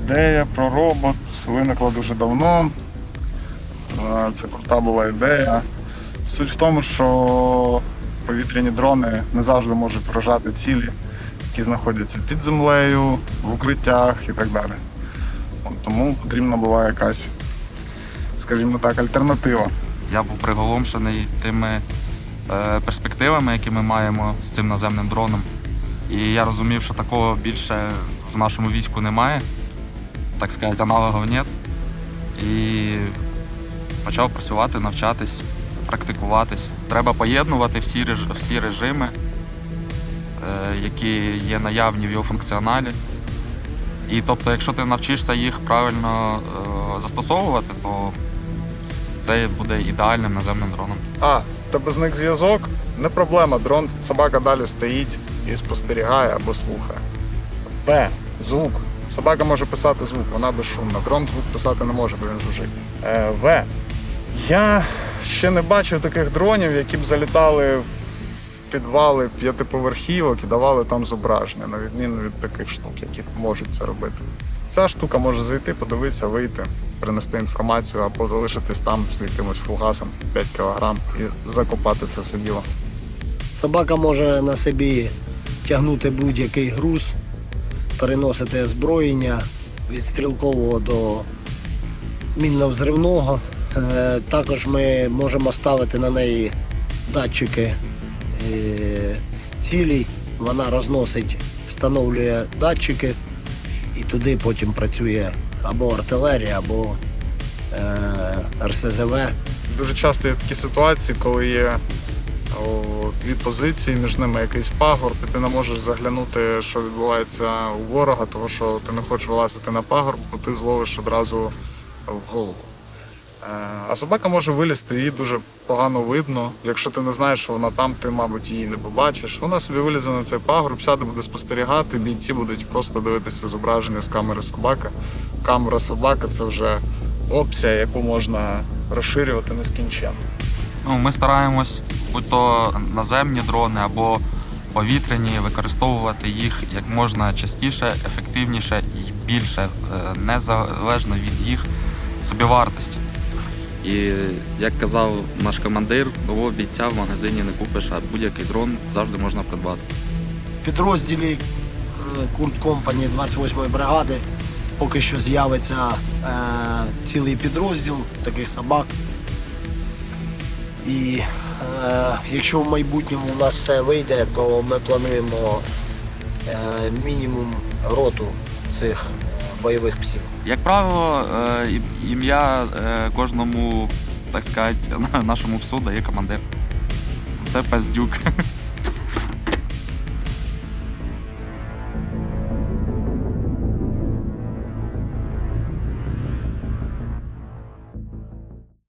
Ідея про робот виникла дуже давно. Це крута була ідея. Суть в тому, що повітряні дрони не завжди можуть вражати цілі, які знаходяться під землею, в укриттях і так далі. Тому потрібна була якась, скажімо так, альтернатива. Я був приголомшений тими перспективами, які ми маємо з цим наземним дроном. І я розумів, що такого більше в нашому війську немає, так сказати, аналогів нет. І почав працювати, навчатись, практикуватись. Треба поєднувати всі режими, які є наявні в його функціоналі. І тобто, якщо ти навчишся їх правильно застосовувати, то це буде ідеальним наземним дроном. В тебе зник зв'язок, не проблема, дрон, собака далі стоїть і спостерігає або слухає. Б. Звук. Собака може писати звук, вона безшумна. Дрон звук писати не може, бо він жужжить. В. Я ще не бачив таких дронів, які б залітали в підвали п'ятиповерхівок і давали там зображення, на відміну від таких штук, які можуть це робити. Ця штука може зайти, подивитися, вийти, принести інформацію або залишитись там з якимось фугасом 5 кг і закопати це все діло. Собака може на собі тягнути будь-який груз, переносити озброєння від стрілкового до мінно-взривного. Також ми можемо ставити на неї датчики цілей. Вона розносить, встановлює датчики і туди потім працює або артилерія, або РСЗВ. Дуже часто є такі ситуації, коли є дві позиції, між ними якийсь пагорб, і ти не можеш заглянути, що відбувається у ворога, тому що ти не хочеш вилазити на пагорб, бо ти зловиш одразу в голову. А собака може вилізти, її дуже погано видно. Якщо ти не знаєш, що вона там, ти, мабуть, її не побачиш. Вона собі вилізе на цей пагорб, сяде, буде спостерігати, бійці будуть просто дивитися зображення з камери собака. Камера собака – це вже опція, яку можна розширювати нескінченно. Ми стараємось, будь то наземні дрони або повітряні, використовувати їх як можна частіше, ефективніше і більше, незалежно від їх собівартості. І, як казав наш командир, нового бійця в магазині не купиш, а будь-який дрон завжди можна придбати. В підрозділі Курт Компані 28-ї бригади поки що з'явиться цілий підрозділ таких собак. І якщо в майбутньому у нас все вийде, то ми плануємо мінімум роту цих бойових псів. Як правило, ім'я кожному, так сказати, нашому псу дає командир. Це пес Дюк.